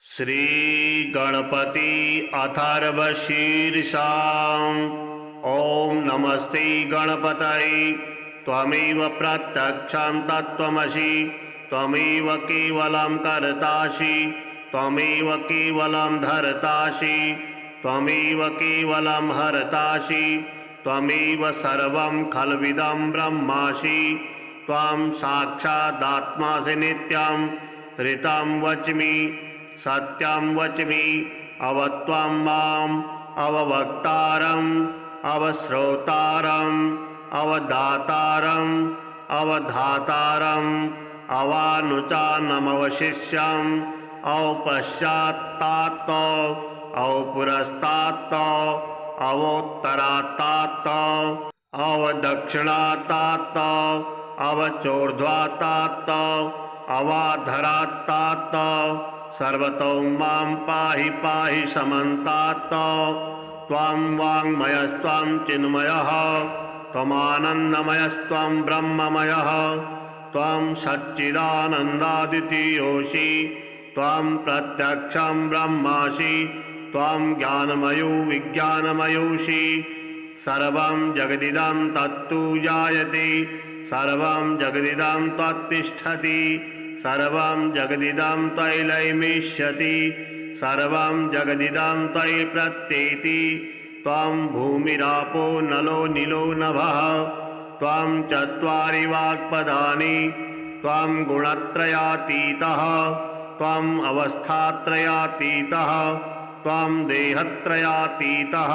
श्री गणपति अथर्वशीर्षा ओं नमस्ते गणपतये त्वमेव प्रत्यक्षं तत्त्वमसि त्वमेव केवलं कर्तासि त्वमेव केवलं धर्तासि त्वमेव केवलं हर्तासि त्वमेव सर्वं खल्विदं ब्रह्मासि त्वं साक्षादात्मासि नित्यं ऋतं वच्मि सत्यं वच्मि अवत्वं माम् अववक्तारम् अवश्रोतारम् अवदातारम् अवधातारम् अवानुचानमवशिष्यम् औपश्चात्तात् औपुरस्तात् अवोत्तरात्तात् अवदक्षिणात्तात् अवचोर्ध्वात्तात् अवाधरात्तात् सर्वतो मां पाहि पाहि समन्तात् त्वं वाङ्मयस्त्वं चिन्मयः त्वमानन्दमयस्त्वं ब्रह्ममयः त्वं सच्चिदानन्दादितीयोऽसि त्वं प्रत्यक्षं ब्रह्मासि त्वं ज्ञानमयो विज्ञानमयोऽसि सर्वं जगदिदं तत्तु जायते सर्वं जगदिदं त्वत्तिष्ठति सर्वं जगदिदं तैलैमिष्यति सर्वं जगदिदं तै प्रत्येति त्वं भूमिरापो नलो नीलो नभः त्वं चत्वारि वाक्पदानि त्वं गुणत्रयातीतः त्वं अवस्थात्रयातीतः त्वं देहत्रयातीतः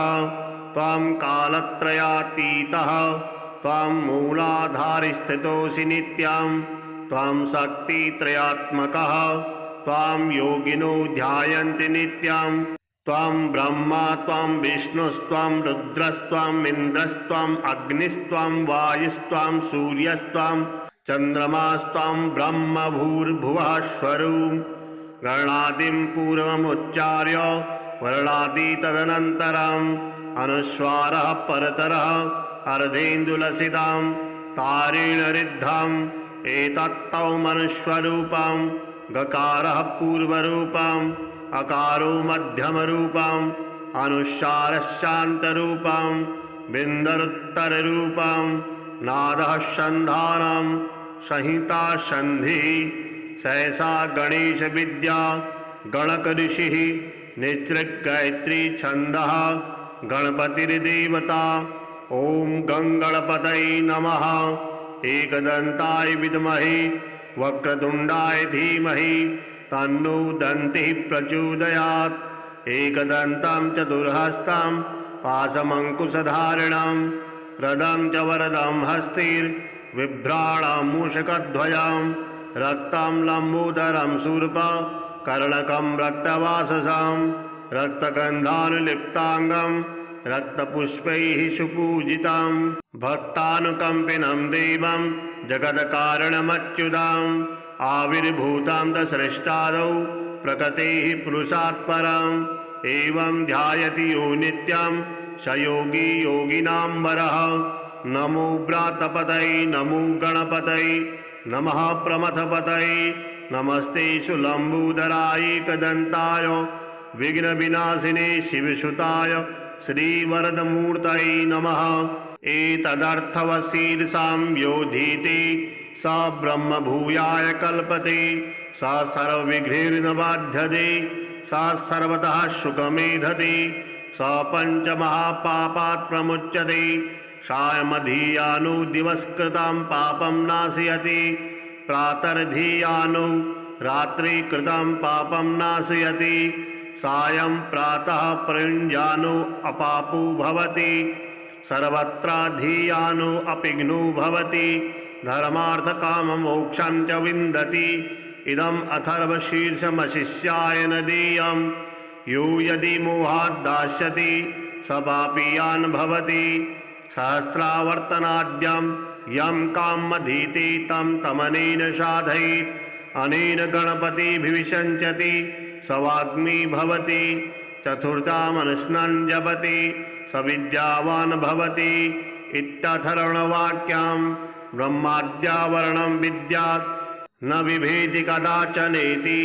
त्वं कालत्रयातीतः त्वं मूलाधारस्थितोऽसि नित्यं त्वं शक्तित्रयात्मकः त्वं योगिनो ध्यायन्ति नित्यं त्वं ब्रह्मा त्वं विष्णुस्त्वं रुद्रस्त्वं इन्द्रस्त्वं अग्निस्त्वं वायुस्त्वं सूर्यस्त्वं चन्द्रमास्त्वं ब्रह्म भूर्भुवः स्वरूप गणादिं पूर्वमुच्चार्य वर्णादि तदनन्तरम् अनुस्वारः परतरः अर्धेन्दुलसितं तारेण ऋद्धम् एतत्तौ मनुष्यरूपं गकारः पूर्वरूपम् अकारो मध्यमरूपम् अनुस्वारश्चान्तरूपं बिन्दरुत्तररूपं नादः सन्धानं संहिता सन्धिः सहसा गणेशविद्या गणकऋषिः निसृगायत्री छन्दः गणपतिर्देवता ॐ गङ्गणपतये नमः एकदन्ताय विद्महे वक्रतुण्डाय धीमहि तन्नो दन्तिः प्रचोदयात् एकदन्तं चतुर्हस्तं पाशमङ्कुशधारिणं रदं च वरदं हस्तिर्बिभ्राणं मूषकध्वजं रक्तं लम्बोदरं शूर्पकर्णकं रक्तवाससं रक्तगन्धानुलिप्ताङ्गं रक्तपुष्पैः सुपूजितं भक्तानुकम्पिनं देवं जगत्कारणमच्युतम् आविर्भूतं दसृष्टादौ प्रकृतेः पुरुषात् परम् एवं ध्यायति यो नित्यं स योगी योगिनां वरः नमो व्रातपतये नमो गणपतये नमः प्रमथपतये नमस्ते सुलम्बोदराय एकदन्ताय विघ्नविनाशिने शिवसुताय श्रीवरदमूर्तये नमः एतदर्थवशीर्षां योधीते स ब्रह्मभूयाय कल्पते स सर्वविघ्नैर्न बाध्यते स सर्वतः सुखमेधते स पञ्चमहापापात् प्रमुच्यते सायमधीयानो दिवसकृतं पापं नाशयति प्रातर्धीयानो रात्रिकृतं पापं नाशयति सायं प्रातः प्रयुञ्जानो अपापो भवति सर्वत्राधीयानो अपिघ्नो भवति धर्मार्थकाममोक्षं च विन्दति इदम् अथर्वशीर्षमशिष्याय न देयं यो यदि मोहात् दास्यति स पापीयान् भवति सहस्रावर्तनाद्यं यं कामधीते तं तमनेन साधयेत् अनेन गणपतिभिविषञ्चति स वाग्मी भवति चतुर्थामनुस्नन् जपति स विद्यावान् भवति इत्यथर्वणवाक्यं ब्रह्माद्यावरणं विद्यात् न बिभेति कदाचनेति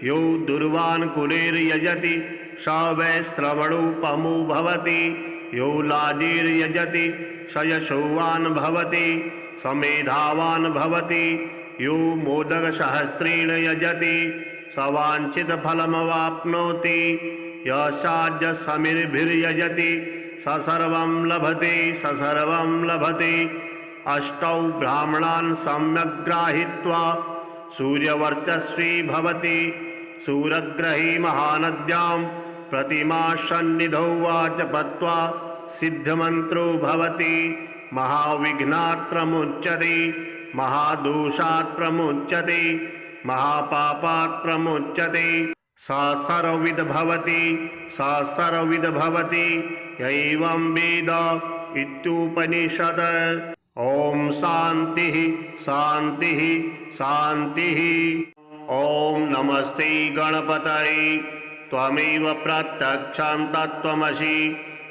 यो दुर्वान् कुलेर्यजति स वै श्रवणोपमो भवति यो लाजिर्यजति स यशोवान् भवति स मेधावान् भवति यो मोदकसहस्रेण यजति स वाञ्छितफलमवाप्नोति यशाज्यसमिर्भिर्यजति स सर्वं लभते स सर्वं लभते। अष्टौ ब्राह्मणान् सम्यक् गृहीत्वा सूर्यवर्चस्वी भवति सूर्यग्रही महानद्यां प्रतिमा सन्निधौ वाच पत्वा सिद्धमन्त्रो भवति महाविघ्नात् प्रमुच्यते महादोषात् प्रमुच्यते महापापात् प्रमुच्यते। सा सर्वविद् भवति सा सर्वविद् भवति एवं वेद इत्युपनिषद। ओम शांति शांति शांति। ओम नमस्ते गणपतये त्वमेव प्रत्यक्षं तत्त्वमसि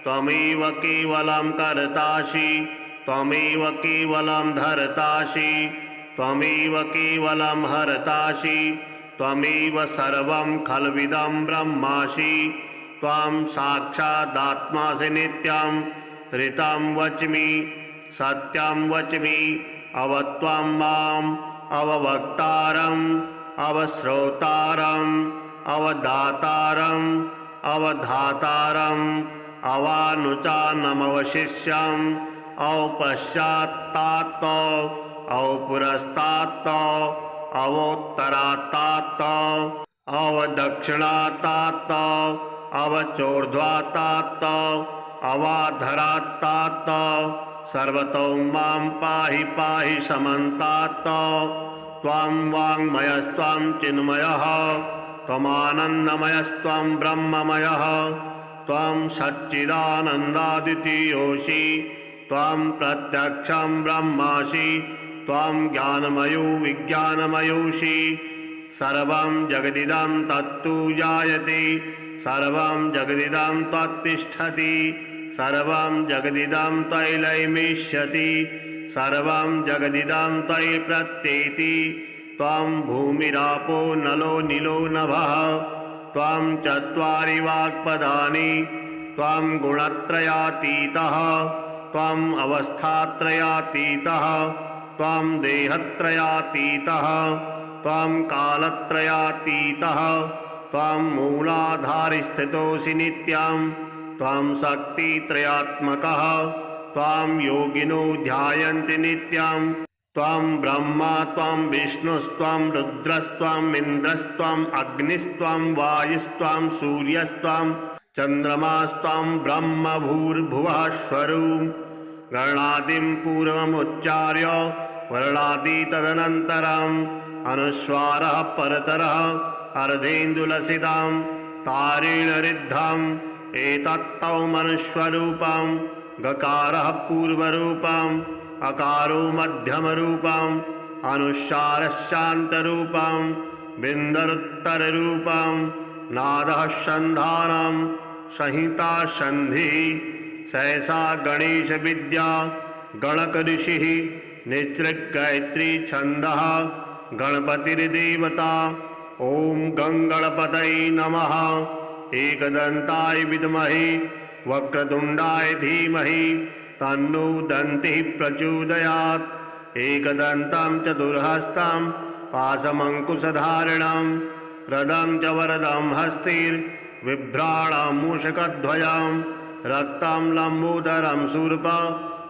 त्वमेव केवलं कर्तासि त्वमेव केवलं धर्तासि त्वमेव केवलं हर्तासि त्वमेव सर्वं खल्विदं ब्रह्मासि त्वं साक्षादात्मासि नित्यं ऋतं वच्मि सत्यं वच्मि अवत्वं माम् अववक्तारम् अवश्रोतारम् अवदातारम् अवधातारम् अवानुचानमवशिष्यम् औपश्चात्तात् औपुरस्तात् अवोत्तरात्तात् अवदक्षिणात्तात् अवचोर्ध्वात्तात् अवाधरात्तात् सर्वतो मां पाहि पाहि समन्तात्। त्वं वाङ्मयस्त्वं चिन्मयः त्वमानन्दमयस्त्वं ब्रह्ममयः त्वं सच्चिदानन्दाद्वितीयोऽसि त्वं प्रत्यक्षं ब्रह्मासि त्वं ज्ञानमयो विज्ञानमयोऽसि। सर्वं जगदिदं तत्तु जायते सर्वं जगदिदं त्वत्तिष्ठति सर्वं जगदिदं तैलैमिष्यति सर्वं जगदिदं तै प्रत्येति। त्वं भूमिरापो नलो नीलो नभः त्वं चत्वारि वाक्पदानि त्वं गुणत्रयातीतः त्वं अवस्थात्रयातीतः त्वं देहत्रयातीतः त्वं कालत्रयातीतः त्वं मूलाधारस्थितोऽसि नित्यं त्वं शक्तित्रयात्मकः त्वं योगिनो ध्यायन्ति नित्यं त्वं ब्रह्मा त्वं विष्णुस्त्वं रुद्रस्त्वं इन्द्रस्त्वं अग्निस्त्वं वायुस्त्वं सूर्यस्त्वं चन्द्रमास्त्वं ब्रह्म भूर्भुवः स्वरूं गणादिं पूर्वमुच्चार्य वर्णादि तदनन्तरम् अनुस्वारः परतरः अर्धेन्दुलसितां तारेण ऋद्धम् एतत्तौ मनुष्यरूपं गकारः पूर्वरूपम् अकारो मध्यमरूपम् अनुस्वारः शान्तरूपं बिन्दरुत्तररूपं नादः सन्धानं संहिता सन्धिः सहसा गणेश विद्या गणकऋषिः निसृगायत्री छन्दः गणपतिर्देवता। ओम गंगणपतये नमः। एकदन्ताय विद्महे वक्रतुण्डाय धीमहि तन्नो दन्तिः प्रचोदयात्। एकदन्तं चतुर्हस्तं पाशमङ्कुशधारिणं रदं च वरदं हस्तिर्बिभ्राणं मूषकध्वजं रक्तं लम्बोदरं शूर्प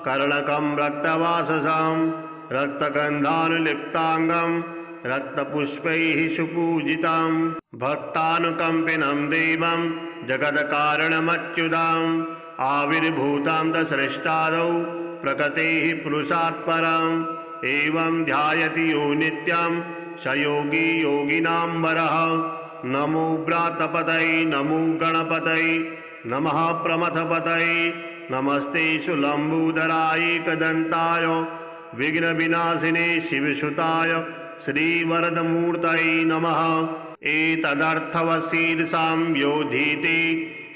कर्णकं रक्तवाससं रक्तगन्धानुलिप्ताङ्गं रक्तपुष्पैः सुपूजितं भक्तानुकम्पिनं देवं जगत्कारणमच्युतम् आविर्भूतं दसृष्टादौ प्रकृतेः पुरुषात् परम् एवं ध्यायति यो नित्यं स योगी योगिनां वरः। नमो व्रातपतये नमो गणपतये नमः प्रमथपतये नमस्ते सुलम्बोदराय एकदन्ताय विघ्नविनाशिने शिवसुताय श्रीवरदमूर्तये नमः। एतदर्थवशीर्षां योधीते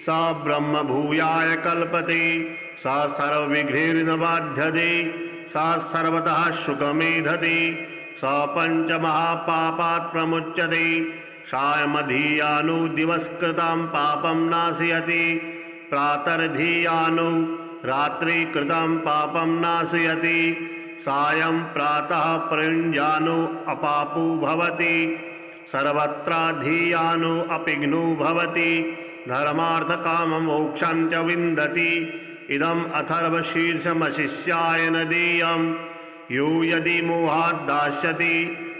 स ब्रह्मभूयाय कल्पते स सर्वविघ्नैर्न बाध्यते स सर्वतः सुखमेधते स पञ्चमहापापात् प्रमुच्यते सायमधीयानो दिवसकृतं पापं नाशयति प्रातर्धीयानो रात्रिकृतं पापं नाशयति सायं प्रातः प्रयुञ्जानो अपापो भवति सर्वत्राधीयानो अपिघ्नो भवति धर्मार्थकाममोक्षं च विन्दति इदम् अथर्वशीर्षमशिष्याय न देयं यो यदि मोहात् दास्यति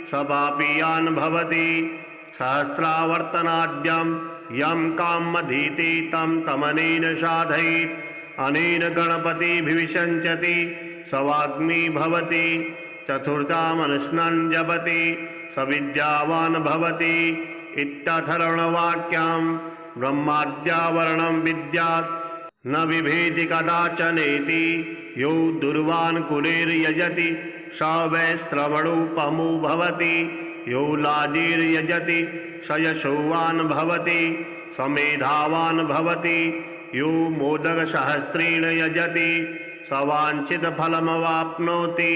स पापीयान् भवति सहस्रावर्तनाद्यं यं कामधीते तं तमनेन साधयेत् अनेन गणपतिभिविषञ्चति स वाग्मी भवति चतुर्थामनुस्नान् जपति स विद्यावान् भवति इत्यथर्वणवाक्यं ब्रह्माद्यावरणं विद्यात् न बिभेति कदाचनेति यो दुर्वान् कुलेर्यजति स वै श्रवणोपमो भवति यो लाजिर्यजति स यशोवान् भवति स मेधावान् भवति यो मोदकसहस्रेण यजति स वाञ्छितफलमवाप्नोति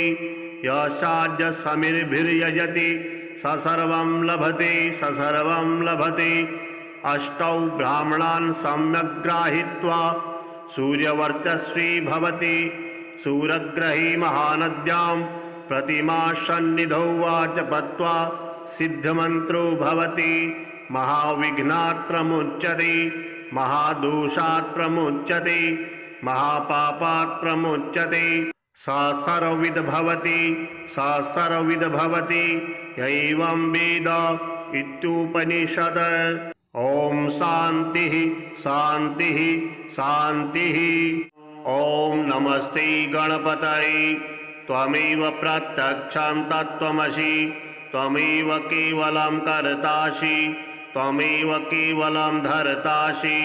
यशाज्यसमिर्भिर्यजति स सर्वं लभते अष्टौ ब्राह्मणान् सम्यक् गृहीत्वा सूर्यवर्चस्वी भवति सूर्यग्रही महानद्यां प्रतिमासन्निधौ वा जपत्वा सिद्धमन्त्रो भवति महाविघ्नात् प्रमुच्यते महादोषात् प्रमुच्यते महापापात् प्रमुच्यते सा सर्वविद् भवति एवं वेद इत्युपनिषद। ओम शांतिः शांतिः शांतिः। ओम नमस्ते गणपतये त्वमेव प्रत्यक्षं तत्त्वमसि त्वमेव केवलं कर्तासि त्वमेव केवलं धर्तासि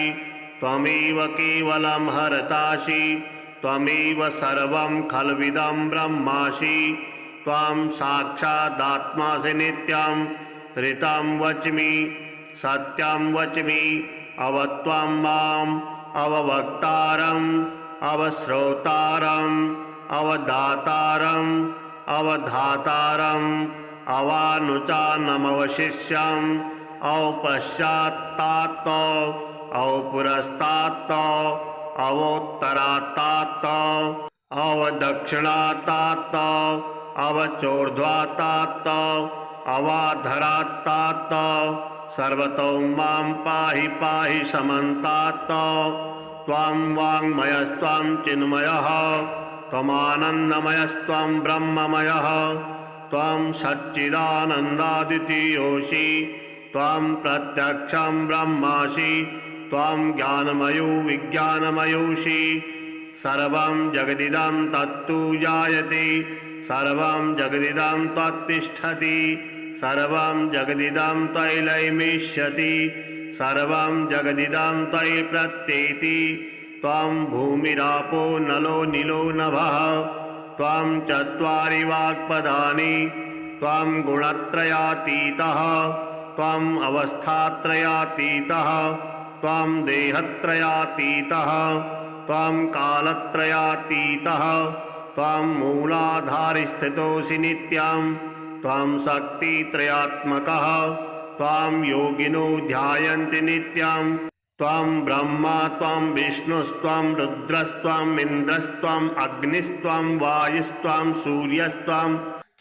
त्वमेव केवलं हर्तासि त्वमेव सर्वं खल्विदं ब्रह्मासि त्वं साक्षादात्मासि नित्यं ऋतं वच्मि सत्यं वच्मि अवत्वं माम् अववक्तारम् अवश्रोतारम् अवदातारम् अवधातारम् अवानुचानमवशिष्यम् औपश्चात्तात् औपुरस्तात् अवोत्तरात्तात् अवदक्षिणात्तात् अवचोर्ध्वात्तात् अवाधरात्तात् सर्वतो मां पाहि पाहि समन्तात् त्वां वाङ्मयस्त्वं चिन्मयः त्वमानन्दमयस्त्वं ब्रह्ममयः त्वं सच्चिदानन्दाद्वितीयोऽसि त्वं प्रत्यक्षं ब्रह्मासि त्वं ज्ञानमयो विज्ञानमयोऽसि सर्वं जगदिदं तत्तु जायते सर्वं जगदिदं त्वत्तिष्ठति सर्वं जगदिदं त्वयैलयमिष्यति सर्वं जगदिदं त्वयि प्रत्येति त्वं भूमिरापो नलो नीलो नभः त्वं चत्वारि वाक्पदानि त्वं गुणत्रयातीतः त्वं अवस्थात्रयातीतः त्वं देहत्रयातीतः त्वं कालत्रयातीतः त्वं मूलाधारस्थितोऽसि नित्यं त्वं शक्तित्रयात्मकः त्वं योगिनो ध्यायन्ति नित्यं त्वं ब्रह्मा त्वं विष्णुस्त्वं रुद्रस्त्वं इन्द्रस्त्वं अग्निस्त्वं वायुस्त्वं सूर्यस्त्वं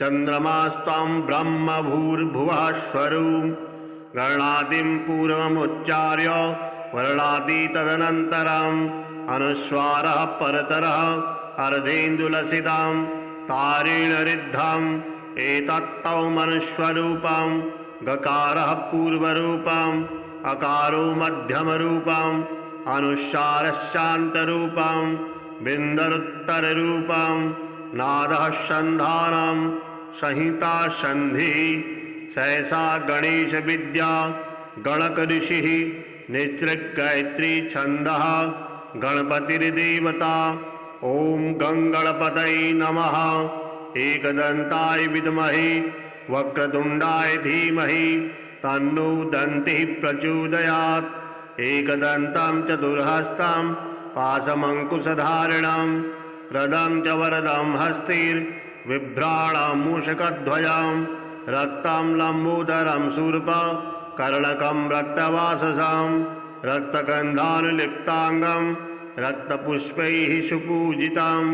चन्द्रमास्त्वं ब्रह्म भूर्भुवः स्वरूप गणादिं पूर्वमुच्चार्य वर्णादि तदनन्तरम् अनुस्वारः परतरः अर्धेन्दुलसितां तारेण ऋद्धम् एतत्तौ मनुष्यरूपं गकारः पूर्वरूपम् अकारो मध्यमरूपम् अनुस्वारः बिन्दरुत्तररूपं नादः सन्धानं संहिता सन्धिः सहसा गणेश विद्या गणकऋषिः निसृगायत्री छन्दः गणपतिर्देवता। ओम गंगणपतये नमः। एकदन्ताय विद्महे वक्रतुण्डाय धीमहि तन्नो दन्तिः प्रचोदयात्। एकदन्तं चतुर्हस्तं पाशमङ्कुशधारिणं रदं च वरदं हस्तिर् बिभ्राणमूषकध्वजं रक्तं लम्बोदरं शूर्प कर्णकं रक्तवाससं रक्तगन्धानुलिप्ताङ्गं रक्तपुष्पैः सुपूजितं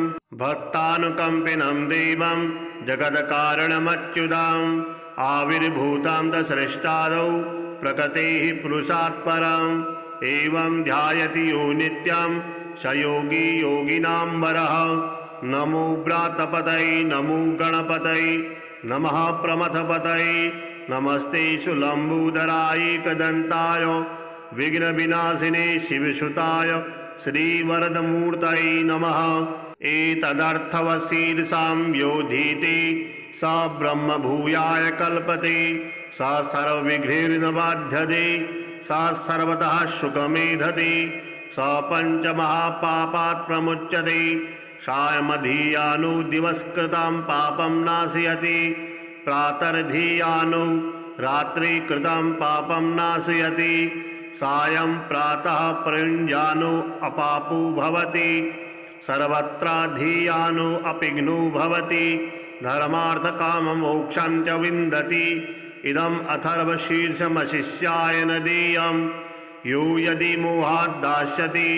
भक्तानुकम्पिनं देवं जगत्कारणमच्युतम् आविर्भूतं दसृष्टादौ प्रकृतेः पुरुषात् परम् एवं ध्यायति यो नित्यं स योगी योगिनां वरः। नमो व्रातपतये नमो गणपतये नमः प्रमथपतये नमस्ते सुलम्बोदराय एकदन्ताय विघ्नविनाशिने शिवसुताय श्रीवरदमूर्तये नमः। एतदर्थवशीर्षां योधीते स ब्रह्मभूयाय कल्पते स सर्वविघ्नैर्न बाध्यते स सर्वतः सुखमेधते स पञ्चमहापापात् प्रमुच्यते सायमधीयानो दिवसकृतं पापं नाशयति प्रातर्धीयानो रात्रिकृतं पापं नाशयति सायं प्रातः प्रयुञ्जानो अपापो भवति सर्वत्राधीयानो अपिघ्नो भवति धर्मार्थकाममोक्षं च विन्दति। इदम् अथर्वशीर्षमशिष्याय न देयं यो यदि मोहात् दास्यति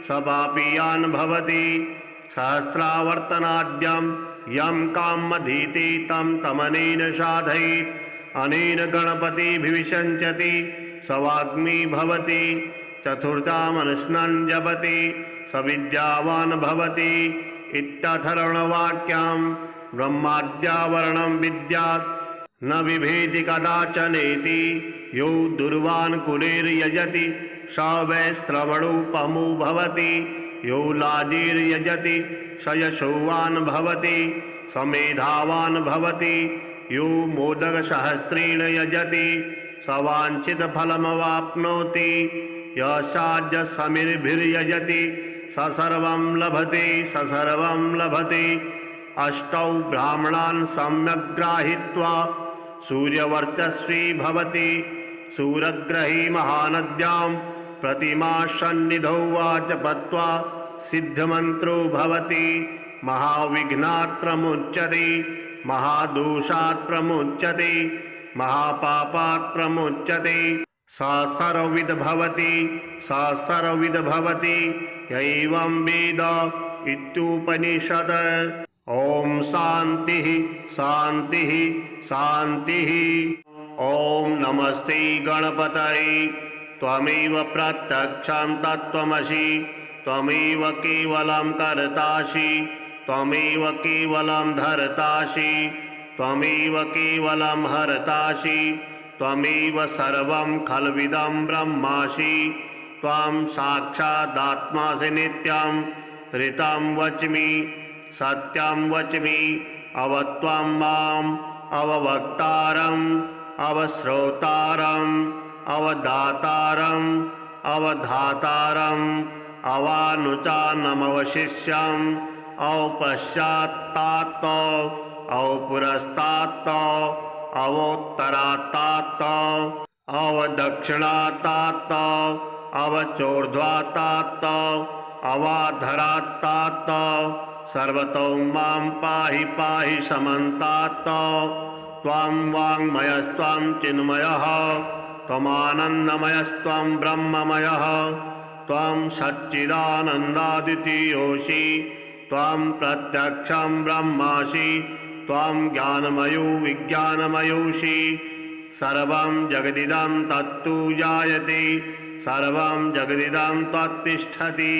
स पापीयान् भवति सहस्रावर्तनाद्यं यं कामधीते तं तमनेन साधयेत् अनेन गणपतिभिविषञ्चति स वाग्मी भवति चतुर्थामनुस्नान् जपति स विद्यावान् भवति इत्यथर्वणवाक्यं ब्रह्माद्यावरणं विद्यात् न बिभेति कदाचनेति यो दुर्वान् कुलेर्यजति स वै श्रवणोपमो भवति यो लाजिर्यजति स यशोवान् भवति स मेधावान् भवति यो मोदकसहस्रेण यजति स वाञ्छितफलमवाप्नोति यशाज्यसमिर्भिर्यजति स सर्वं लभते स सर्वं लभते। अष्टौ ब्राह्मणान् सम्यक् गृहीत्वा सूर्यवर्चस्वी भवति सूर्यग्रही महानद्यां प्रतिमासन्निधौ वा जपत्वा सिद्धमन्त्रो भवति महाविघ्नात् प्रमुच्यते महादोषात् प्रमुच्यते महापापात् प्रमुच्यते सा सर्वविद् भवति सा सर्वविद् भवति एवं वेद इत्युपनिषत्। ओम शांति शांति शांति। ओम नमस्ते गणपतये त्वमेव प्रत्यक्षं तत्त्वमसि त्वमेव केवलं कर्तासि त्वमेव केवलं धर्तासि त्वमेव केवलं हर्तासि त्वमेव सर्वं खल्विदं ब्रह्मासि त्वं साक्षादात्मासि नित्यं ऋतं वच्मि सत्यं वच्मि अवत्वं माम् अववक्तारम् अवश्रोतारम् अवदातारम् अवधातारम् अवानुचानमवशिष्यम् औपश्चात्तात् औपुरस्तात् अवोत्तरात्तात् अवदक्षिणात्तात् अवचोर्ध्वात्तात् अवाधरात्तात् सर्वतो मां पाहि पाहि समन्तात्। त्वां वाङ्मयस्त्वं चिन्मयः त्वमानन्दमयस्त्वं ब्रह्ममयः त्वं सच्चिदानन्दाद्वितीयोऽसि त्वं प्रत्यक्षं ब्रह्मासि त्वं ज्ञानमयो विज्ञानमयोऽसि सर्वं जगदिदं तत्तु जायते सर्वं जगदिदं त्वत्तिष्ठति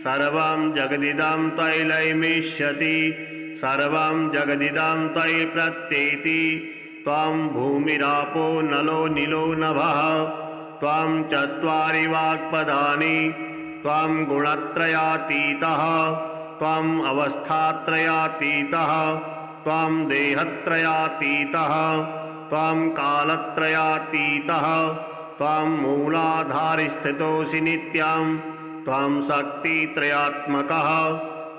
सर्वं जगदिदं त्वयैलयमिष्यति सर्वं जगदिदं त्वयि प्रत्येति त्वं भूमिरापो नलो नीलो नभः त्वं चत्वारि वाक्पदानि त्वं गुणत्रयातीतः त्वं अवस्थात्रयातीतः त्वं देहत्रयातीतः त्वं कालत्रयातीतः त्वं मूलाधारस्थितोऽसि नित्यं त्वं शक्तित्रयात्मकः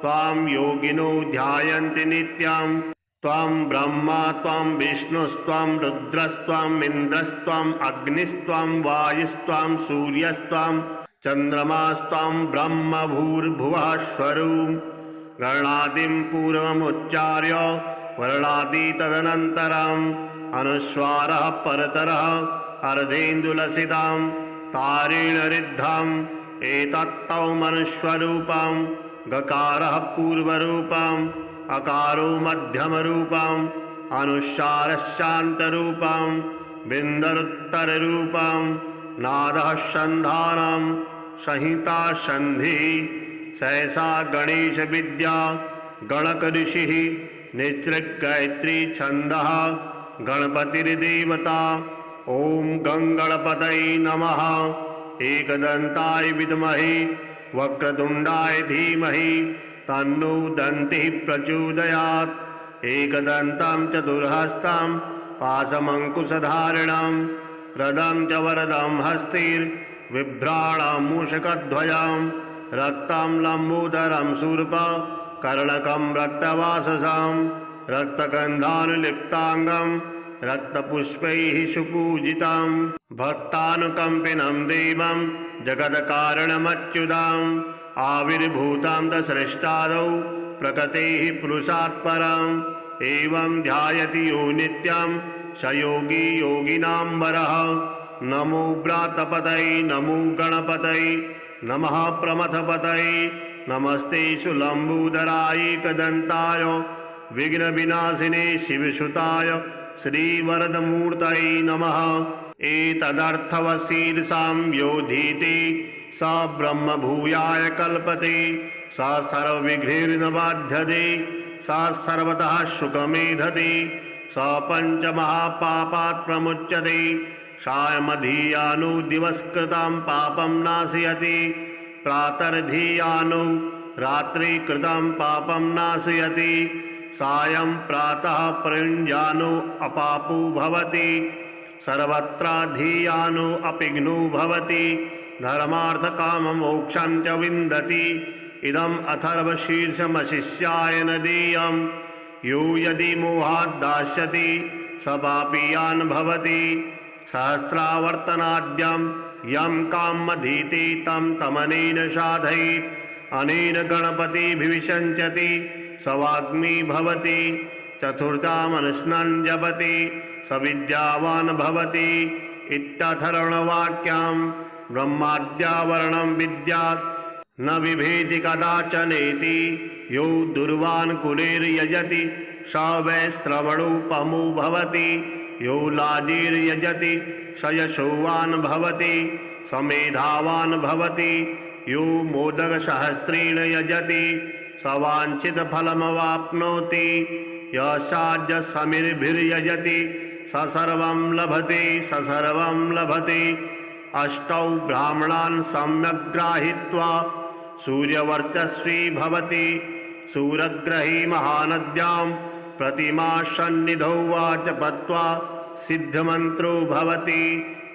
त्वं योगिनो ध्यायन्ति नित्यं त्वं ब्रह्मा त्वं विष्णुस्त्वं रुद्रस्त्वं इन्द्रस्त्वं अग्निस्त्वं वायुस्त्वं सूर्यस्त्वं चन्द्रमास्त्वं ब्रह्म भूर्भुवः स्वरूं गणादिं पूर्वमुच्चार्य वर्णादि तदनन्तरम् अनुस्वारः परतरः अर्धेन्दुलसितां तारेण रिद्धम् एतत्तौ मनुष्वरूपं गकारः पूर्वरूपम् अकारो मध्यमरूपम् अनुस्वारश्चान्तरूपं बिन्दरुत्तररूपं नादः सन्धानं संहिता सन्धिः सहसा गणेश विद्या गणकऋषिः निसृगायत्री छन्दः गणपतिर्देवता। ॐ गङ्गणपतये नमः। एकदन्ताय विद्महे वक्रतुण्डाय धीमहि तन्नो दन्तिः प्रचोदयात्। एकदन्तं चतुर्हस्तं पाशमङ्कुशधारिणं रदं च वरदं हस्तिर्बिभ्राणं मूषकध्वजं रक्तं लम्बोदरं शूर्प कर्णकं रक्तवाससं रक्तगन्धानुलिप्ताङ्गं रक्तपुष्पैः सुपूजितं भक्तानुकम्पिनं देवं जगत्कारणमच्युतम् आविर्भूतं दसृष्टादौ प्रकृतेः पुरुषात् परम् एवं ध्यायति यो नित्यं स योगी योगिनां वरः। नमो व्रातपतये नमो गणपतये नमः प्रमथपतये नमस्ते लम्बोदराय एकदन्ताय विघ्नविनाशिने शिवसुताय श्रीवरदमूर्तये नमः। एतदर्थवशीर्षां योधीति स ब्रह्मभूयाय कल्पते स सर्वविघ्नैर्न बाध्यते स सर्वतः सुखमेधते स पञ्चमहापापात् प्रमुच्यते सायमधीयानो दिवसकृतं पापं नाशयति प्रातर्धीयानो रात्रिकृतं पापं नाशयति सायं प्रातः प्रयुञ्जानो अपापो भवति सर्वत्राधीयानो अपिघ्नो भवति धर्मार्थकाममोक्षं च विन्दति। इदम् अथर्वशीर्षमशिष्याय न देयं यो यदि मोहात् दास्यति स पापीयान् भवति। सहस्रावर्तनाद्यं यं कामधीते तं तमनेन साधयेत् अनेन गणपतिभिविषञ्चति स वाग्मी भवति। चतुर्थामनुस्नान् जपति स विद्यावान् भवति इत्यथर्वणवाक्यं ब्रह्माद्यावरणं विद्यात् न बिभेति कदाचनेति यो दुर्वान् कुलेर्यजति स वै श्रवणोपमो भवति यो लाजिर्यजति स यशोवान् भवति स मेधावान् भवति यो मोदकसहस्रेण यजति स वाञ्छितफलमवाप्नोति यशाज्यसमिर्भिर्यजति स सर्वं लभते स सर्वं लभते। अष्टौ ब्राह्मणान् सम्यक् गृहीत्वा सूर्यवर्चस्वी भवति सूर्यग्रहे महानद्यां प्रतिमा सन्निधौ वा जपत्वा सिद्धमन्त्रो भवति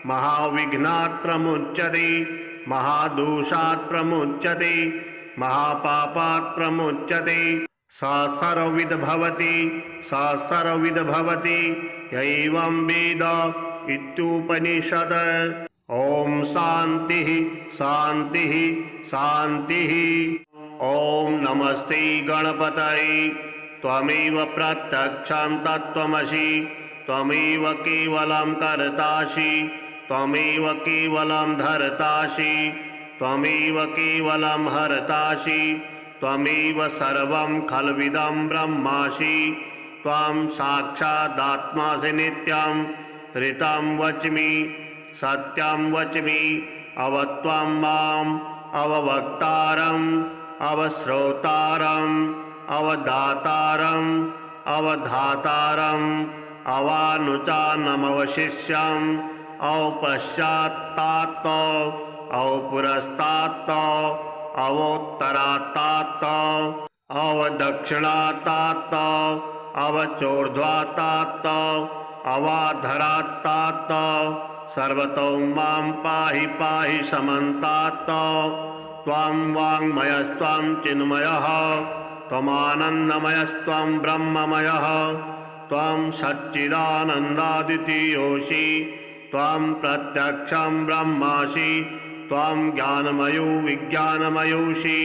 महाविघ्नात् प्रमुच्यते महादोषात् प्रमुच्यते महापापात् प्रमुच्यते सा सर्वविद् भवति सा सर्वविद् भवति य एवं वेद इत्युपनिषत्। ओम शांति शांति शांति। ओम नमस्ते गणपतये त्वमेव प्रत्यक्षं तत्त्वमसि त्वमेव केवलं कर्तासि त्वमेव केवलं धर्तासि त्वमेव केवलं हर्तासि त्वमेव सर्वं खल्विदं ब्रह्मासि त्वं साक्षादात्मासि नित्यं ऋतं वच्मि सत्यं वच्मि अवत्वं माम् अववक्तारम् अवश्रोतारम् अवदातारम् अवधातारम् अवानुचानमवशिष्यम् औपश्चात्तात् औपुरस्तात् अवोत्तरात्तात् अवदक्षिणात्तात् अवचोर्ध्वात्तात् अवाधरात्तात् सर्वतो मां पाहि पाहि समन्तात्। त्वां वाङ्मयस्त्वं चिन्मयः त्वमानन्दमयस्त्वं ब्रह्ममयः त्वं सच्चिदानन्दादितीयोऽसि त्वं प्रत्यक्षं ब्रह्मासि त्वं ज्ञानमयो विज्ञानमयोऽसि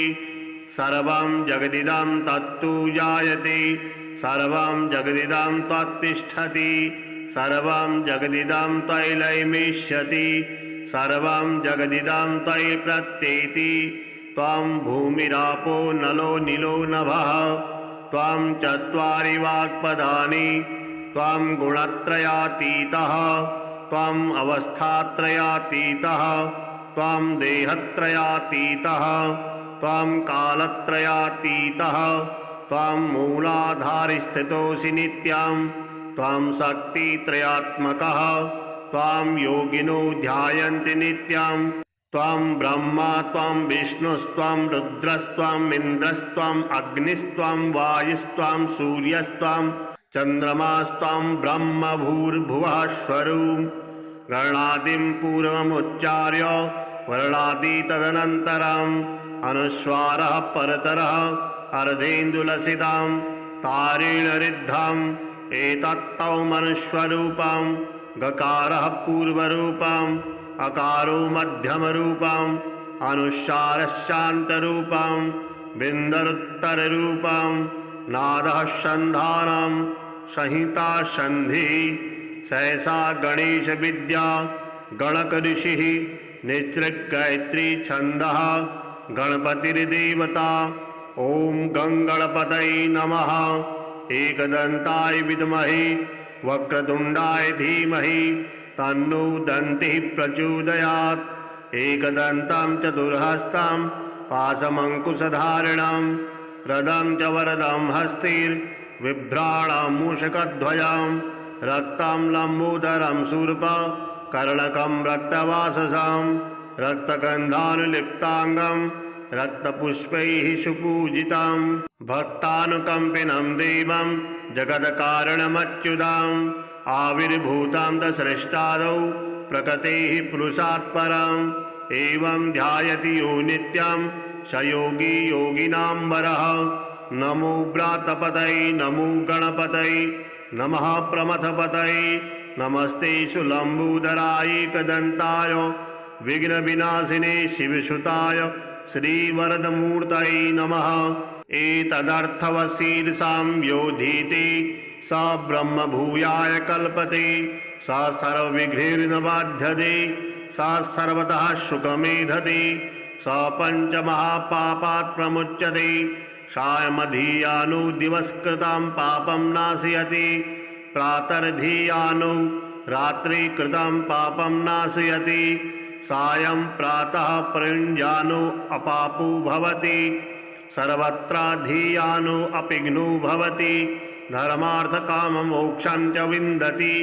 सर्वं जगदिदं तत्तु जायते सर्वं जगदिदं त्वत्तिष्ठति सर्वं जगदिदं त्वयि लयमिष्यति सर्वं जगदिदं त्वयि प्रत्येति त्वं भूमिरापो नलो नीलो नभः त्वं चत्वारि वाक्पदानि त्वं गुणत्रयातीतः त्वं अवस्थात्रयातीतः त्वं देहत्रयातीतः त्वं कालत्रयातीतः त्वं मूलाधारस्थितोऽसि नित्यं त्वं शक्तित्रयात्मकः त्वं योगिनो ध्यायन्ति नित्यं त्वं ब्रह्मा त्वं विष्णुस्त्वं रुद्रस्त्वं इन्द्रस्त्वं अग्निस्त्वं वायुस्त्वं सूर्यस्त्वं चन्द्रमास्त्वं ब्रह्म भूर्भुवः स्वरूप गणादिं पूर्वमुच्चार्य वर्णादि तदनन्तरम् अनुस्वारः परतरः अर्धेन्दुलसितां तारेण ऋद्धम् एतत्तौ मनुष्वरूपं गकारः पूर्वरूपम् अकारो मध्यमरूपम् अनुस्वारः बिन्दरुत्तररूपं नादः सन्धानं संहिता सन्धिः सहसा गणेश विद्या गणक ऋषिः निसृगायत्री छन्दः गणपतिर्देवता ओम गंगणपतये नमः एकदन्ताय विद्महे वक्रतुण्डाय धीमहि तन्नो दन्तिः प्रचोदयात् एकदन्तं चतुर्हस्तं पाशमङ्कुशधारिणं रदं च वरदं हस्तिर्बिभ्राणं मूषकध्वजं रक्तं लम्बोदरं शूर्प कर्णकं रक्तवाससं रक्तगन्धानुलिप्ताङ्गं रक्तपुष्पैः सुपूजितं भक्तानुकम्पिनं देवं जगत्कारणमच्युतम् आविर्भूतं दसृष्टादौ प्रकृतेः पुरुषात् परम् एवं ध्यायति यो नित्यं स योगी योगिनां वरः नमो व्रातपतये नमो गणपतये नमः प्रमथपतये नमस्ते सुलम्बोदराय एकदन्ताय विघ्नविनाशिने शिवसुताय श्रीवरदमूर्तये नमः एतदर्थवशीर्षां योधीते स ब्रह्मभूयाय कल्पते स सर्वविघ्नैर्न बाध्यते स सर्वतः सुखमेधते स पञ्चमहापापात् प्रमुच्यते सायमधीयानो दिवसकृतं पापं नाशयति प्रातर्धीयानो रात्रिकृतं पापं नाशयति सायं प्रातः प्रयुञ्जानो अपापो भवति सर्वत्राधीयानो अपिघ्नो भवति धर्मार्थकाममोक्षं च विन्दति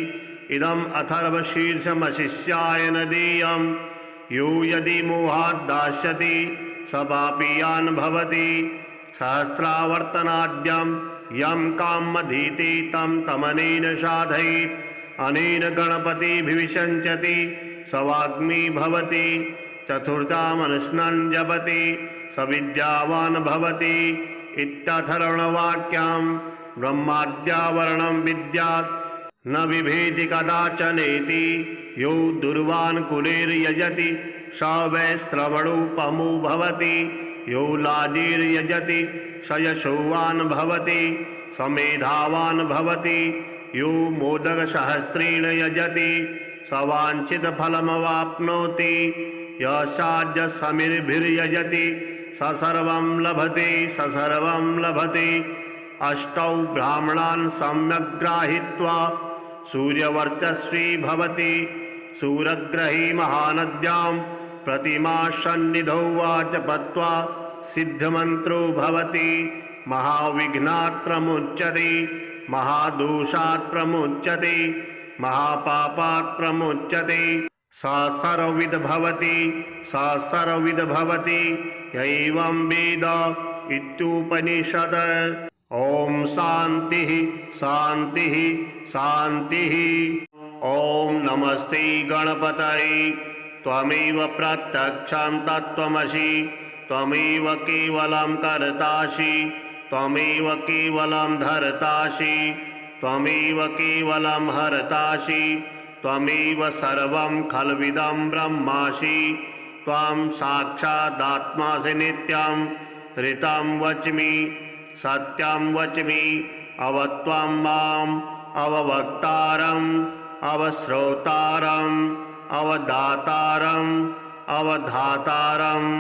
इदम् अथर्वशीर्षमशिष्याय न देयं यो यदि मोहात् दास्यति स पापीयान् भवति सहस्रावर्तनाद्यं यं कामधीते तं तमनेन साधयेत् अनेन गणपतिभिविषञ्चति स वाग्मी भवति चतुर्थामनुस्नान् जपति स विद्यावान् भवति इत्यथर्वणवाक्यं ब्रह्माद्यावरणं विद्यात् न बिभेति कदाचनेति यो दुर्वान् कुलेर्यजति स वै श्रवणोपमो भवति यो लाजिर्यजति स यशोवान् भवति स मेधावान् भवति यो मोदकसहस्रेण यजति स वाञ्छितफलमवाप्नोति यशाज्यसमिर्भिर्यजति स सर्वं लभते अष्टौ ब्राह्मणान् सम्यक् गृहीत्वा सूर्यवर्चस्वी भवति सूर्यग्रही महानद्यां प्रतिमा सन्निधौ वा जपत्वा सिद्धमन्त्रो भवति महाविघ्नात् प्रमुच्यते महादोषात् प्रमुच्यते महापापात् प्रमुच्यते सा सर्वविद् भवति एवं वेद इत्युपनिषद। ओम शांतिः शांतिः शांतिः। ओम नमस्ते गणपतये त्वमेव प्रत्यक्षं तत्त्वमसि त्वमेव केवलं कर्तासि त्वमेव केवलं धर्तासि त्वमेव केवलं हर्तासि त्वमेव सर्वं खल्विदं ब्रह्मासि त्वं साक्षादात्मासि नित्यं ऋतं वच्मि सत्यं वच्मि अवत्वं माम् अववक्तारम् अवश्रोतारम् अवदातारम् अवधातारम्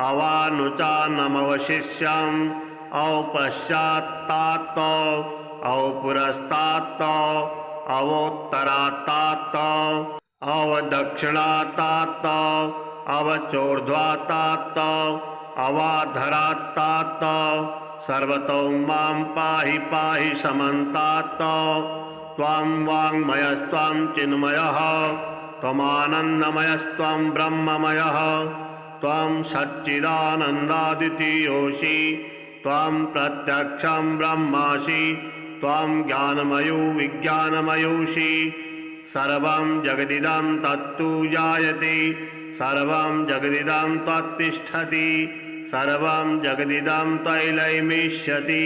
अवानुचानमवशिष्यम् औपश्चात्तात् औपुरस्तात् अवोत्तरात्तात् अवदक्षिणात्तात् अवचोर्ध्वात्तात् अवाधरात्तात् सर्वतो मां पाहि पाहि समन्तात् त्वां वाङ्मयस्त्वां चिन्मयः त्वमानन्दमयस्त्वं ब्रह्ममयः त्वं सच्चिदानन्दादितीयोऽसि त्वं प्रत्यक्षं ब्रह्मासि त्वं ज्ञानमयो विज्ञानमयोऽसि सर्वं जगदिदं तत्तु जायते सर्वं जगदिदं त्वत्तिष्ठति सर्वं जगदिदं त्वयैलयमिष्यति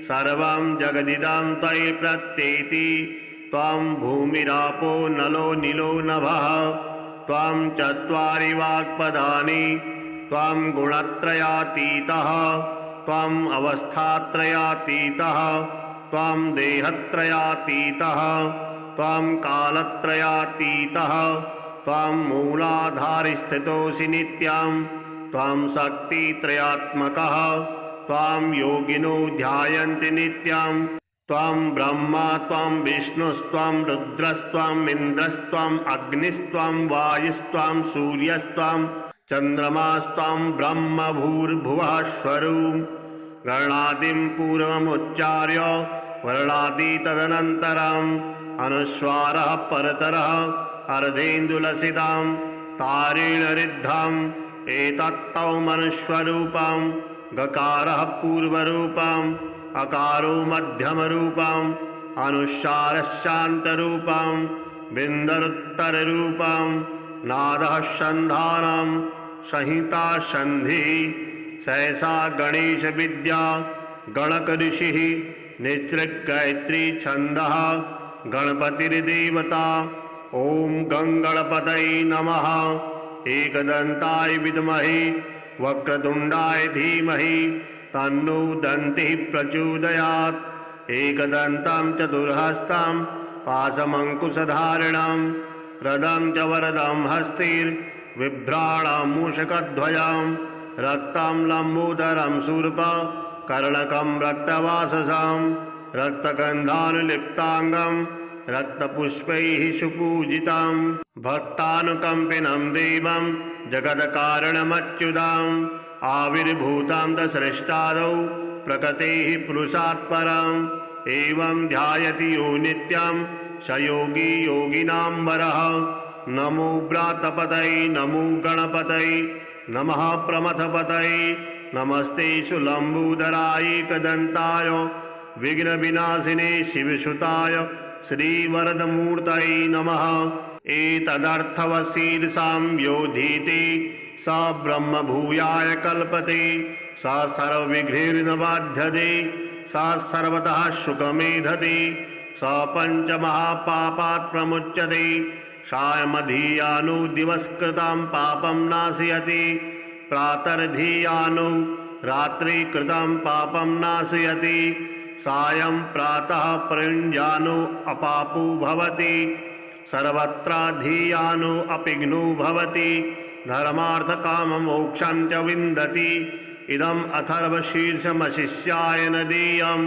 सर्वं जगदिदं त्वयि प्रत्येति त्वं भूमिरापो नलो नीलो नभः त्वं चत्वारि वाक्पदानि त्वं गुणत्रयातीतः त्वं अवस्थात्रयातीतः त्वं देहत्रयातीतः त्वं कालत्रयातीतः त्वं मूलाधारस्थितोऽसि नित्यं त्वं शक्तित्रयात्मकः त्वं योगिनो ध्यायन्ति नित्यं त्वं ब्रह्मा त्वं विष्णुस्त्वं रुद्रस्त्वम् इन्द्रस्त्वम् अग्निस्त्वं वायुस्त्वं सूर्यस्त्वं चन्द्रमास्त्वं ब्रह्म भूर्भुवः स्वरूप गणादिं पूर्वमुच्चार्य वर्णादि तदनन्तरम् अनुस्वारः परतरः अर्धेन्दुलसितां तारेण रिद्धम् एतत्तौ मनुष्वरूपं गकारः पूर्वरूपम् अकारो मध्यमरूपम् अनुस्वारः शान्तरूपं बिन्दरुत्तररूपं नादः सन्धानं संहिता सन्धिः सहसा गणेश विद्या गणकऋषिः निसृगायत्री छन्दः गणपतिर्देवता ॐ गङ्गणपतये नमः एकदन्ताय विद्महे वक्रतुण्डाय धीमहि तन्नो दन्तिः प्रचोदयात् एकदन्तं चतुर्हस्तं पाशमङ्कुशधारिणं रदं च वरदं हस्तिर्बिभ्राणं मूषकध्वजं रक्तं लम्बोदरं शूर्प कर्णकं रक्तवाससं रक्तगन्धानुलिप्ताङ्गं रक्तपुष्पैः सुपूजितं भक्तानुकम्पिनं देवं जगत्कारणमच्युतम् आविर्भूतं दसृष्टादौ प्रकृतेः पुरुषात् परम् एवं ध्यायति यो नित्यं स योगी योगिनां वरः नमो व्रातपतये नमो गणपतये नमः प्रमथपतये नमस्ते सुलम्बोदराय एकदन्ताय विघ्नविनाशिने शिवसुताय श्रीवरदमूर्तये नमः एतदर्थवशीर्षां योधीते स ब्रह्मभूयाय कल्पते स सर्वविघ्नैर्न बाध्यते स सर्वतः सुखमेधते स पञ्चमहापापात् प्रमुच्यते सायमधीयानो दिवसकृतं पापं नाशयति प्रातर्धीयानो रात्रिकृतं पापं नाशयति सायं प्रातः प्रयुञ्जानो अपापो भवति सर्वत्राधीयानो अपिघ्नो भवति धर्मार्थकाममोक्षं च विन्दति इदम् अथर्वशीर्षमशिष्याय न देयं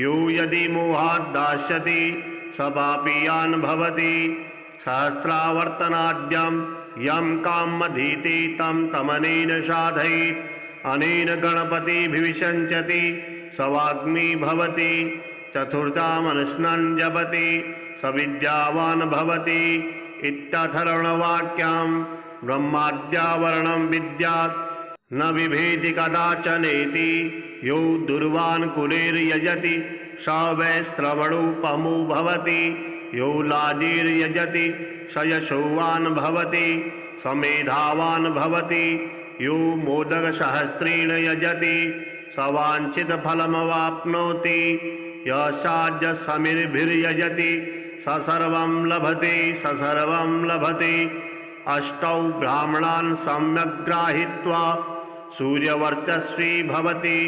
यो यदि मोहात् दास्यति स पापीयान् भवति सहस्रावर्तनाद्यं यं कामधीते तं तमनेन साधयेत् अनेन गणपतिभिविषञ्चति स वाग्मी भवति चतुर्थामनुस्नन् जपति स विद्यावान् भवति इत्यथर्वणवाक्यं ब्रह्माद्यावरणं विद्यात् न बिभेति कदाचनेति यो दुर्वान् कुलेर्यजति स वै श्रवणोपमो भवति यो लाजिर्यजति स यशोवान् भवति स मेधावान् भवति यो मोदकसहस्रेण यजति स वाञ्छितफलमवाप्नोति यशाज्यसमिर्भिर्यजति स सर्वं लभते अष्टौ ब्राह्मणान् सम्यक् गृहीत्वा सूर्यवर्चस्वी भवति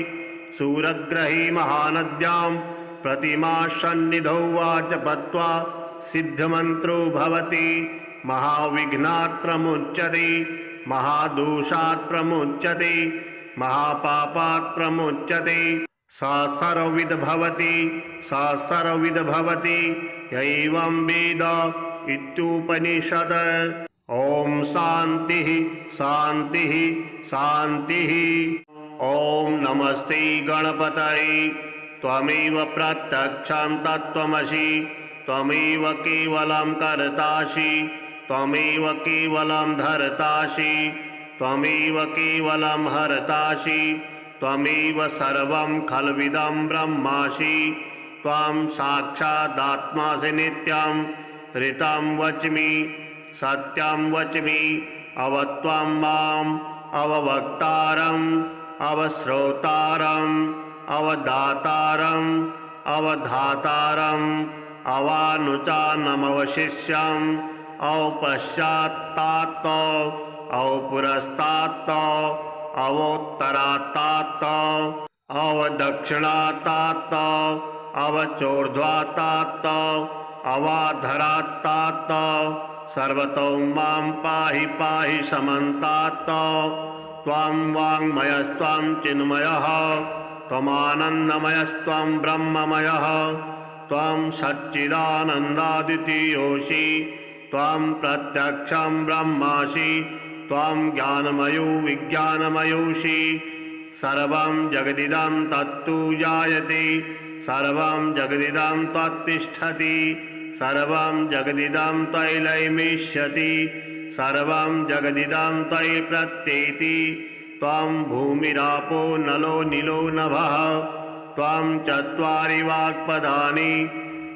सूर्यग्रही महानद्यां प्रतिमा सन्निधौ वा जपत्वा सिद्धमन्त्रो भवति। महाविघ्नात् प्रमुच्यते, महादोषात् प्रमुच्यते, महापापात् प्रमुच्यते। सा सर्वविद् भवति, सा सर्वविद् भवति एवं वेद इत्युपनिषत्। ओम शांतिः शांतिः शांतिः। ओम नमस्ते गणपतये। त्वमेव प्रत्यक्षं तत्त्वमसि, त्वमेव केवलं कर्तासि, त्वमेव केवलं धर्तासि, त्वमेव केवलं हर्तासि, त्वमेव सर्वं खल्विदं ब्रह्मासि। त्वं साक्षादात्मासि नित्यं ऋतं वच्मि सत्यं वच्मि। अवत्वं माम् अववक्तारम् अवश्रोतारम् अवदातारम् अवधातारम् अवानुचानमवशिष्यम् औपश्चात्तात् औपुरस्तात् अवोत्तरात्तात् अवदक्षिणात्तात् अवचोर्ध्वात्तात् अवाधरात्तात् सर्वतो मां पाहि पाहि समन्तात्। त्वं वाङ्मयस्त्वं चिन्मयः त्वमानन्दमयस्त्वं ब्रह्ममयः त्वं सच्चिदानन्दाद्वितीयोऽसि त्वं प्रत्यक्षं ब्रह्मासि त्वं ज्ञानमयो विज्ञानमयोऽसि। सर्वं जगदिदं तत्तु जायते सर्वं जगदिदं त्वत्तिष्ठति सर्वं जगदिदं तैलैमिष्यति सर्वं जगदिदं तै प्रत्येति। त्वं भूमिरापो नलो नीलो नभः त्वं चत्वारि वाक्पदानि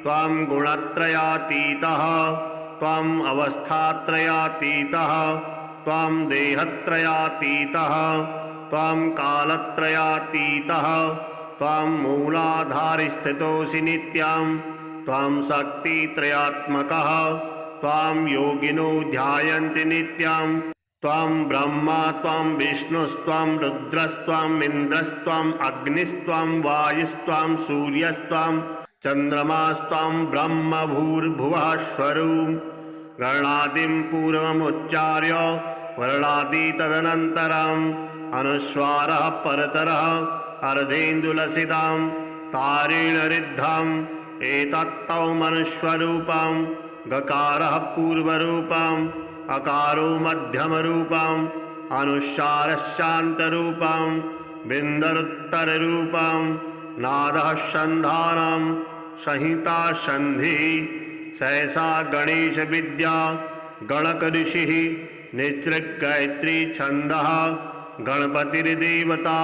त्वं गुणत्रयातीतः त्वं अवस्थात्रयातीतः त्वं देहत्रयातीतः त्वं कालत्रयातीतः त्वं मूलाधारस्थितोऽसि नित्यं त्वं शक्तित्रयात्मकः त्वं योगिनो ध्यायन्ति नित्यं। त्वं ब्रह्मा त्वं विष्णुस्त्वं रुद्रस्त्वं इन्द्रस्त्वं अग्निस्त्वं वायुस्त्वं सूर्यस्त्वं चन्द्रमास्त्वं ब्रह्म भूर्भुवः स्वरूप। गणादिं पूर्वमुच्चार्य वर्णादि तदनन्तरम् अनुस्वारः परतरः अर्धेन्दुलसितं तारेण ऋद्धम् एतत्तौ मनुष्वरूपं। गकारः पूर्वरूपम् अकारो मध्यमरूपम् अनुस्वारः बिन्दरुत्तररूपम् नादः सन्धानं संहिता सन्धिः। सहसा गणेश विद्या गणकऋषिः निसृगायत्री छन्दः गणपतिर्देवता।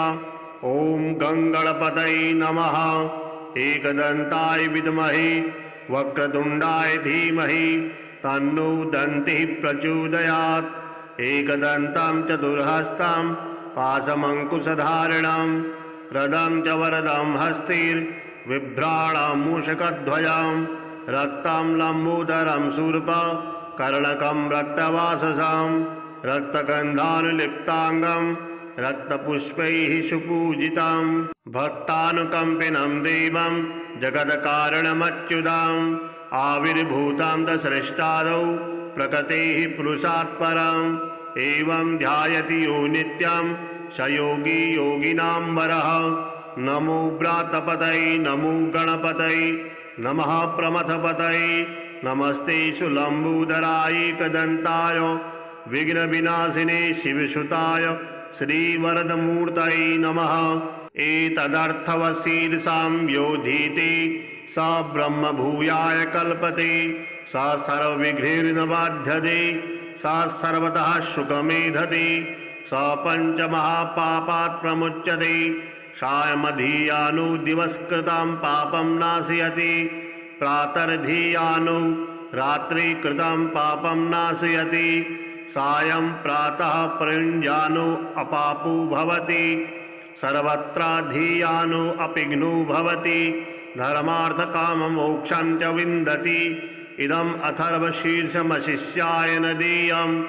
ओम गंगणपतये नमः। एकदन्ताय विद्महे वक्रतुण्डाय धीमहि तन्नो दन्तिः प्रचोदयात्। एकदन्तं चतुर्हस्तं पाशमङ्कुशधारिणं रदं च वरदं हस्तिर्बिभ्राणं मूषकध्वजं रक्तं लम्बोदरं शूर्प कर्णकं रक्तवाससं रक्तगन्धानुलिप्ताङ्गं रक्तपुष्पैः सुपूजितं भक्तानुकम्पिनं देवं जगत्कारणमच्युतम् आविर्भूतं दसृष्टादौ प्रकृतेः पुरुषात् परम् एवं ध्यायति यो नित्यं स योगी योगिनां वरः। नमो व्रातपतये नमो गणपतये नमः प्रमथपतये नमस्ते सुलम्बोदराय एकदन्ताय विघ्नविनाशिने शिवसुताय श्रीवरदमूर्तये नमः। एतदर्थवशीर्षां योधीते स ब्रह्मभूयाय कल्पते स सर्वविघ्नैर्न बाध्यते स सर्वतः सुखमेधते स पञ्चमहापापात् प्रमुच्यते सायमधीयानो दिवसकृतं पापं नाशयति प्रातर्धीयानो रात्रिकृतं पापं नाशयति सायं प्रातः प्रयुञ्जानो अपापो भवति सर्वत्राधीयानो अपिघ्नो भवति धर्मार्थकाममोक्षं च विन्दति। इदम् अथर्वशीर्षमशिष्याय न देयं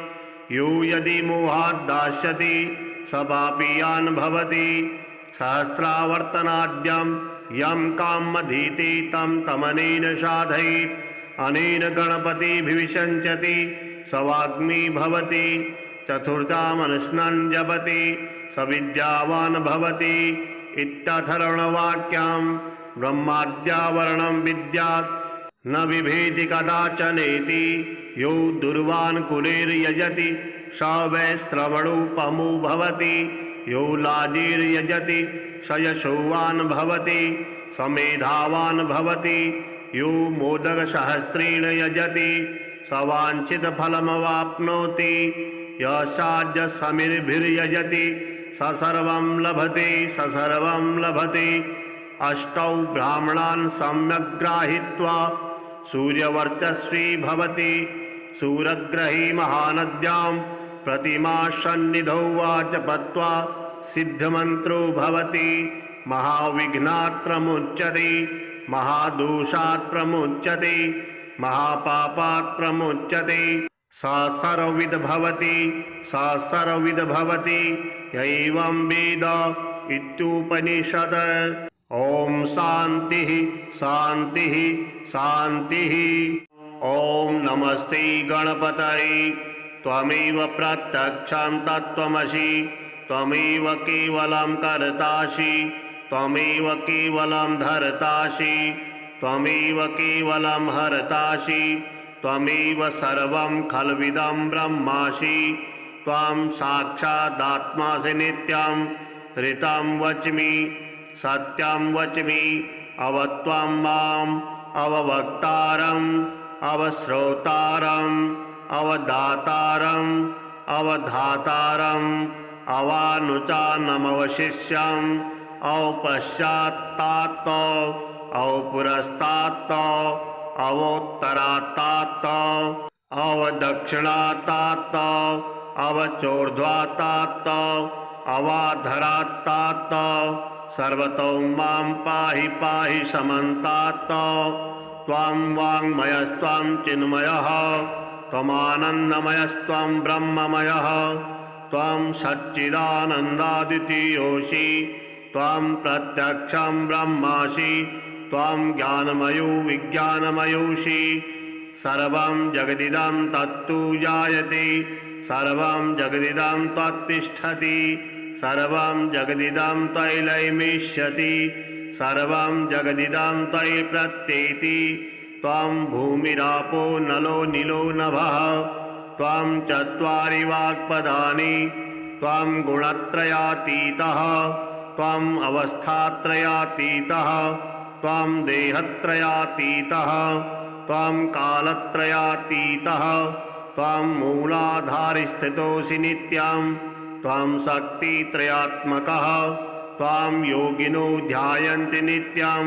यो यदि मोहात् दास्यति स पापीयान् भवति। सहस्रावर्तनाद्यं यं कामधीति तं तमनेन साधयेत् अनेन गणपतिभिविषञ्चति स वाग्मी भवति चतुर्थामनुस्नन् जपति स विद्यावान् भवति इत्यथर्वणवाक्यं ब्रह्माद्यावरणं विद्यात् न बिभेति कदाचनेति यो दुर्वान् कुलेर्यजति स वै श्रवणोपमो भवति यो लाजिर्यजति स यशोवान् भवति स मेधावान् भवति यो मोदकसहस्रेण यजति स वाञ्छितफलमवाप्नोति यशाज्यसमिर्भिर्यजति स सर्वं लभते अष्टौ ब्राह्मणान् सम्यक् गृहीत्वा सूर्यवर्चस्वी भवति सूर्यग्रही महानद्यां प्रतिमा सन्निधौ वा जपत्वा सिद्धमन्त्रो भवति महाविघ्नात् प्रमुच्यते महादोषात् प्रमुच्यते महापापात् प्रमुच्यते सा सर्वविद् भवति एवं वेद इत्युपनिषद। ओम शांति शांति शांति। ओम नमस्ते गणपतये त्वमेव प्रत्यक्षं तत्त्वमसि त्वमेव केवलं कर्तासि त्वमेव केवलं धर्तासि त्वमेव केवलं हर्तासि त्वमेव सर्वं खल्विदं ब्रह्मासि त्वं साक्षादात्मासि नित्यं ऋतं वच्मि सत्यं वच्मि अवत्वं माम् अववक्तारम् अवश्रोतारम् अवदातारम् अवधातारम् अवानुचानमवशिष्यम् औपश्चात्तात् औपुरस्तात् अवोत्तरात्तात् अवदक्षिणात्तात् अवचोर्ध्वात्तात् अवाधरात्तात् सर्वतो मां पाहि पाहि समन्तात् त्वां वाङ्मयस्त्वं चिन्मयः त्वमानन्दमयस्त्वं ब्रह्ममयः त्वं सच्चिदानन्दादितीयोऽसि त्वं प्रत्यक्षं ब्रह्मासि त्वं ज्ञानमयो विज्ञानमयोऽसि सर्वं जगदिदं तत्तु जायते सर्वं जगदिदं तत्तिष्ठति सर्वं जगदिदं तैलैमिष्यति सर्वं जगदिदं तै प्रत्येति त्वं भूमिरापो नलो नीलो नभः त्वं चत्वारि वाक्पदानि त्वं गुणत्रयातीतः त्वं अवस्थात्रयातीतः त्वं देहत्रयातीतः त्वं कालत्रयातीतः त्वं मूलाधारस्थितोऽसि नित्यं त्वं शक्तित्रयात्मकः त्वं योगिनो ध्यायन्ति नित्यं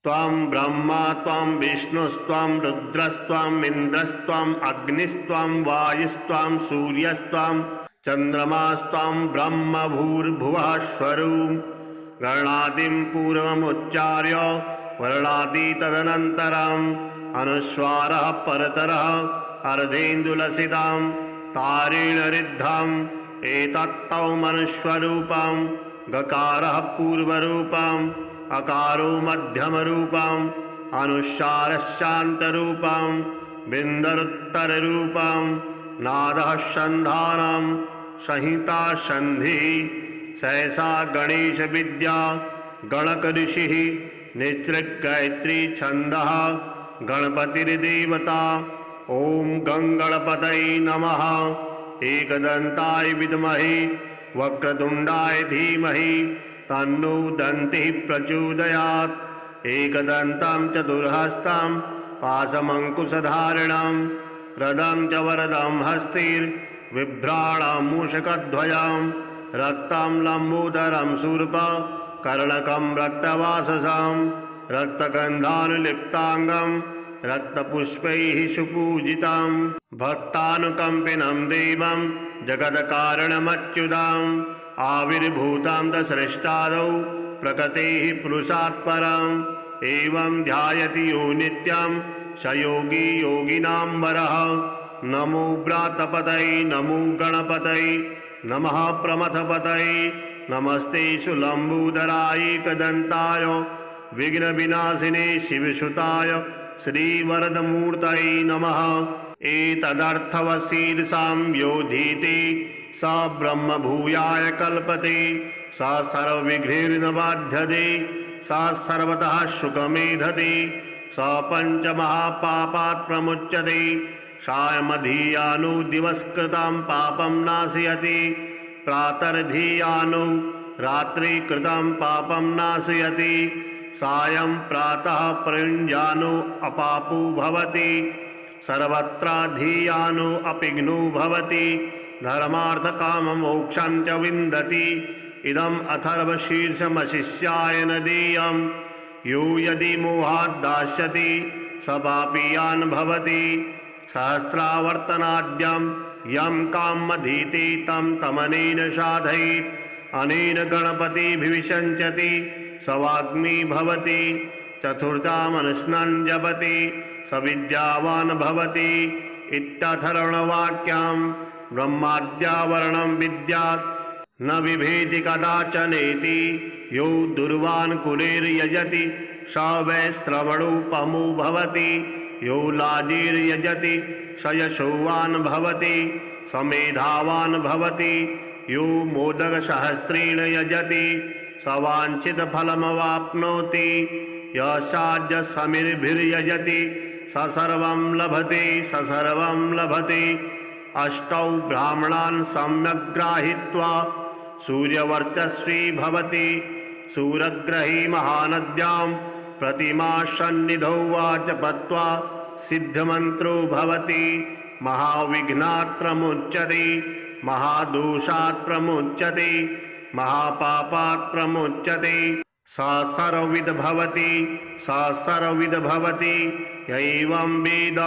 त्वं ब्रह्मा त्वं विष्णुस्त्वं रुद्रस्त्वं इन्द्रस्त्वं अग्निस्त्वं वायुस्त्वं सूर्यस्त्वं चन्द्रमास्त्वं ब्रह्म भूर्भुवः स्वरूप गणादिं पूर्वमुच्चार्य वर्णादि तदनन्तरम् अनुस्वारः परतरः अर्धेन्दुलसितां तारेण ऋद्धम् एतत्तौ मनुष्वरूपं गकारः पूर्वरूपम् अकारो मध्यमरूपम् अनुस्वारः बिन्दरुत्तररूपं नादः सन्धानं संहिता सन्धिः सहसा गणेश विद्या गणकऋषिः निसृगायत्री छन्दः गणपतिर्देवता। ओम गंगणपतये नमः। एकदन्ताय विद्महे वक्रतुण्डाय धीमहि तन्नो दन्तिः प्रचोदयात्। एकदन्तं चतुर्हस्तं पाशमङ्कुशधारिणं रदं च वरदं हस्तिर्बिभ्राणं मूषकध्वजं रक्तं लम्बोदरं शूर्प कर्णकं रक्तवाससं रक्तगन्धानुलिप्ताङ्गं रक्तपुष्पैः सुपूजितं भक्तानुकम्पिनं देवं जगत्कारणमच्युतम् आविर्भूतं दसृष्टादौ प्रकृतेः पुरुषात् परम् एवं ध्यायति यो नित्यं स योगी योगिनां वरः। नमो व्रातपतये नमो गणपतये नमः प्रमथपतये नमस्ते शूलम्बोदराय एकदन्ताय विघ्नविनाशिने शिवसुताय श्रीवरदमूर्तये नमः। एतदर्थवशीर्षां योधीते स ब्रह्मभूयाय कल्पते स सर्वविघ्नैर्न बाध्यते स सर्वतः सुखमेधते स पञ्चमहापापात् प्रमुच्यते सायमधीयानो दिवसकृतं पापं नाशयति प्रातर्धीयानो रात्रिकृतं पापं नाशयति सायं प्रातः प्रयुञ्जानो अपापो भवति सर्वत्राधीयानो अपिघ्नो भवति धर्मार्थकाममोक्षं च विन्दति। इदम् अथर्वशीर्षमशिष्याय न देयं यो यदि मोहात् दास्यति स पापीयान् भवति सहस्रावर्तनाद्यं यं कामधीते तं तमनेन साधयेत् अनेन गणपतिभिविषञ्चति स वाग्मी भवति चतुर्थामनुस्नान् जपति स विद्यावान् भवति इत्यथर्वणवाक्यं ब्रह्माद्यावरणं विद्यात् न बिभेति कदाचनेति यो दुर्वान् कुलेर्यजति स वै श्रवणोपमो भवति यो लाजिर्यजति स यशोवान् भवति स मेधावान् भवति यो मोदकसहस्रेण यजति स वाञ्छितफलमवाप्नोति यशाज्यसमिर्भिर्यजति स सर्वं लभते अष्टौ ब्राह्मणान् सम्यक् गृहीत्वा सूर्यवर्चस्वी भवति सूर्यग्रही महानद्यां प्रतिमासन्निधौ वा जपत्वा सिद्धमन्त्रो भवति महाविघ्नात् प्रमुच्यते महादोषात् प्रमुच्यते महापापात् प्रमुच्यते सा सर्वविद् भवति एवं वेद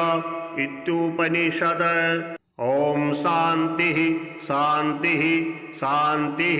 इत्युपनिषद। ओम शांति शांति शांति।